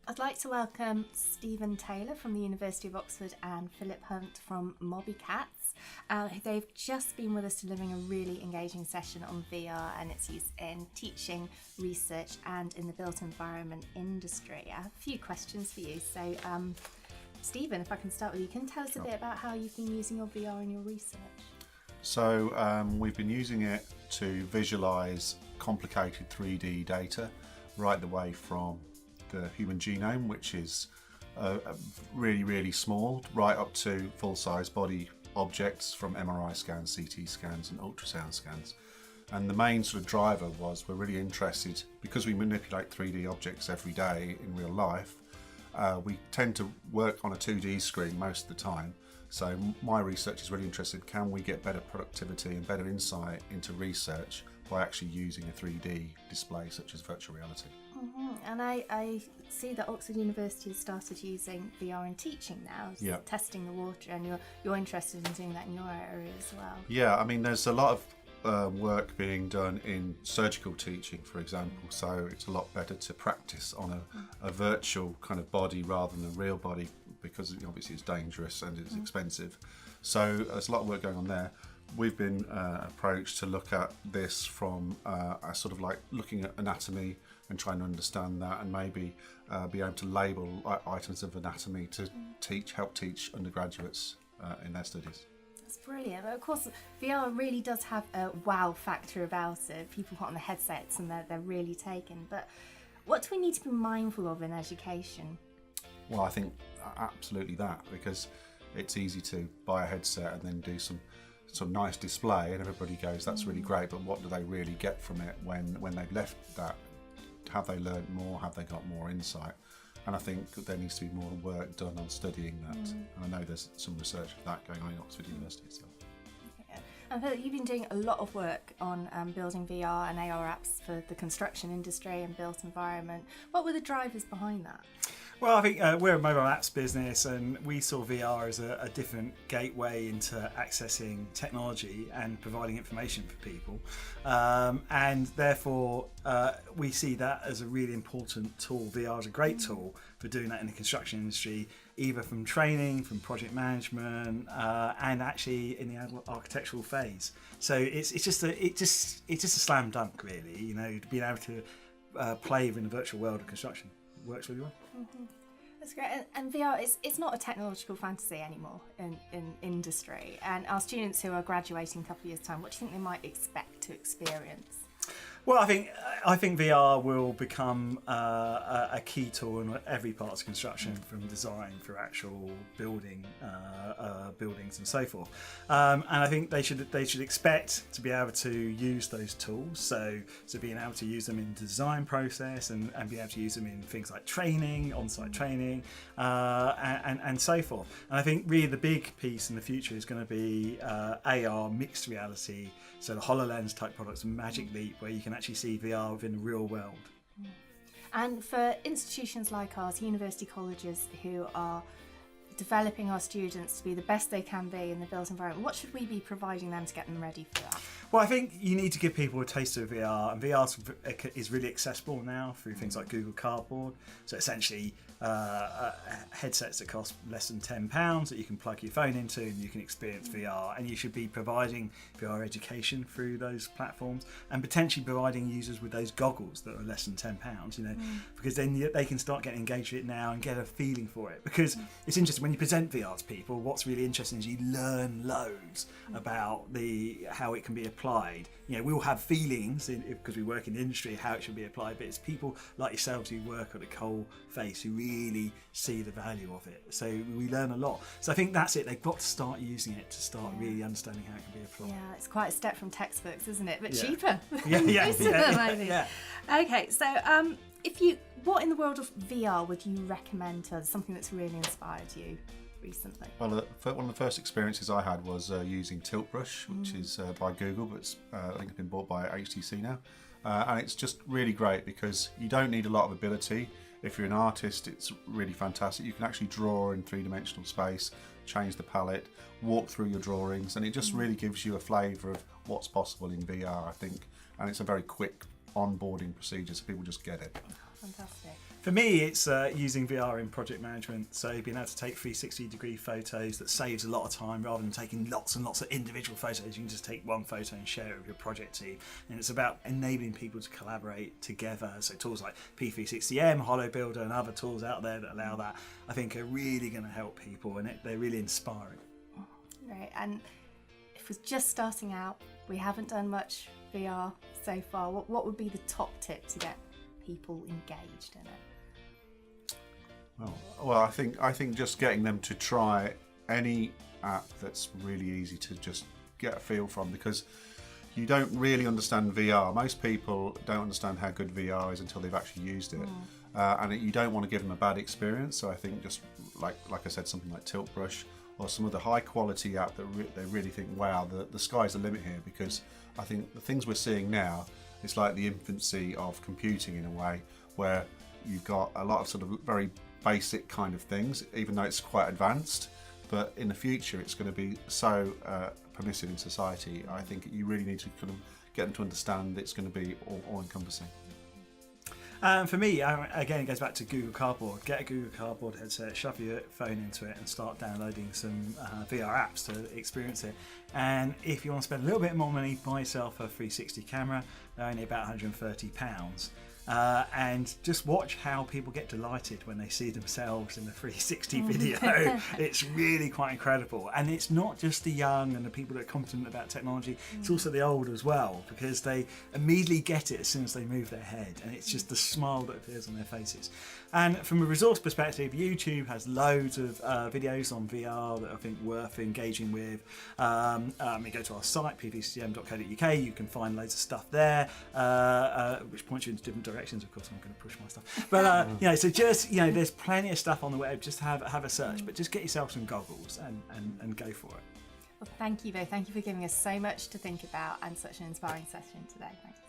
I'd like to welcome Stephen Taylor from the University of Oxford and Phillip Hunt from Mobikats. They've just been with us delivering a really engaging session on VR and its use in teaching, research and in the built environment industry. I have a few questions for you. So, Stephen, if I can start with you, can you tell us a bit about how you've been using your VR in your research? So we've been using it to visualise complicated 3D data right the way from the human genome, which is really, really small, right up to full-size body objects from MRI scans, CT scans and ultrasound scans. And the main sort of driver was we're really interested, because we manipulate 3D objects every day in real life, we tend to work on a 2D screen most of the time. So my research is really interested, can we get better productivity and better insight into research by actually using a 3D display such as virtual reality. And I see that Oxford University has started using VR in teaching now, testing the water, and you're interested in doing that in your area as well. Yeah, I mean there's a lot of work being done in surgical teaching, for example, so it's a lot better to practice on a virtual kind of body rather than a real body, because obviously it's dangerous and it's expensive. So there's a lot of work going on there. We've been approached to look at this from a sort of like looking at anatomy and trying to understand that, and maybe be able to label items of anatomy to help teach undergraduates in their studies. That's brilliant. But of course, VR really does have a wow factor about it. People put on the headsets and they're really taken. But what do we need to be mindful of in education? Well, I think absolutely that, because it's easy to buy a headset and then do some nice display and everybody goes, that's really great, but what do they really get from it when they've left that? Have they learned more? Have they got more insight? And I think there needs to be more work done on studying that. And I know there's some research of that going on in Oxford University itself. And Phillip, you've been doing a lot of work on building VR and AR apps for the construction industry and built environment. What were the drivers behind that? Well, I think we're a mobile apps business, and we saw VR as a different gateway into accessing technology and providing information for people. And therefore, we see that as a really important tool. VR is a great tool for doing that in the construction industry, either from training, from project management, and actually in the architectural phase. So it's just a slam dunk, really. You know, being able to play in the virtual world of construction works really well. That's great. And VR it's not a technological fantasy anymore in industry. And our students who are graduating in a couple of years' time, what do you think they might expect to experience? Well, I think VR will become a key tool in every part of construction, from design through actual buildings and so forth. And I think they should expect to be able to use those tools. So being able to use them in the design process and being able to use them in things like training, on-site training, and so forth. And I think really the big piece in the future is going to be AR, mixed reality. So the HoloLens type products, Magic Leap, where you can actually see VR within the real world. And for institutions like ours, university colleges who are developing our students to be the best they can be in the built environment, what should we be providing them to get them ready for that? Well, I think you need to give people a taste of VR, and VR is really accessible now through things like Google Cardboard. So essentially, headsets that cost less than £10 that you can plug your phone into, and you can experience VR. And you should be providing VR education through those platforms, and potentially providing users with those goggles that are less than £10. You know, because then they can start getting engaged with it now and get a feeling for it. Because it's interesting when you present VR to people. What's really interesting is you learn loads about how it can be applied. You know, we all have feelings because we work in the industry how it should be applied, but it's people like yourselves who work at the coal face who really see the value of it. So we learn a lot. So I think that's it. They've got to start using it to start really understanding how it can be applied. Yeah, it's quite a step from textbooks, isn't it? But cheaper. Most of them, I think. Okay, so what in the world of VR would you recommend to us? Something that's really inspired you recently? Well, one of the first experiences I had was using Tilt Brush, which is by Google, but I think it's been bought by HTC now. And it's just really great because you don't need a lot of ability. If you're an artist, it's really fantastic. You can actually draw in three-dimensional space, change the palette, walk through your drawings, and it just really gives you a flavour of what's possible in VR, I think. And it's a very quick onboarding procedure, so people just get it. Fantastic. For me, it's using VR in project management. So being able to take 360-degree photos, that saves a lot of time rather than taking lots and lots of individual photos. You can just take one photo and share it with your project team. And it's about enabling people to collaborate together. So tools like P360M, Hollow Builder, and other tools out there that allow that, I think, are really going to help people, and they're really inspiring. Right, and if we're just starting out, we haven't done much VR so far. What would be the top tip to get people engaged in it? Well, I think just getting them to try any app that's really easy to just get a feel from, because you don't really understand VR. Most people don't understand how good VR is until they've actually used it, and you don't want to give them a bad experience. So I think just like I said, something like Tilt Brush or some other high quality app that they really think, wow, the sky's the limit here. Because I think the things we're seeing now, it's like the infancy of computing in a way, where you've got a lot of sort of very basic kind of things, even though it's quite advanced. But in the future, it's going to be so permissive in society. I think you really need to kind of get them to understand it's going to be all-encompassing. For me, again, it goes back to Google Cardboard. Get a Google Cardboard headset, shove your phone into it, and start downloading some VR apps to experience it. And if you want to spend a little bit more money, buy yourself a 360 camera. They're only about £130. And just watch how people get delighted when they see themselves in the 360 video. It's really quite incredible. And it's not just the young and the people that are confident about technology, it's also the old as well, because they immediately get it as soon as they move their head, and it's just the smile that appears on their faces. And from a resource perspective, YouTube has loads of videos on VR that I think worth engaging with. You go to our site, pvcm.co.uk, you can find loads of stuff there, which points you into different directions. Of course, I'm going to push my stuff, but so just there's plenty of stuff on the web. Just have a search, but just get yourself some goggles and go for it. Well, thank you, though. Thank you for giving us so much to think about and such an inspiring session today. Thanks.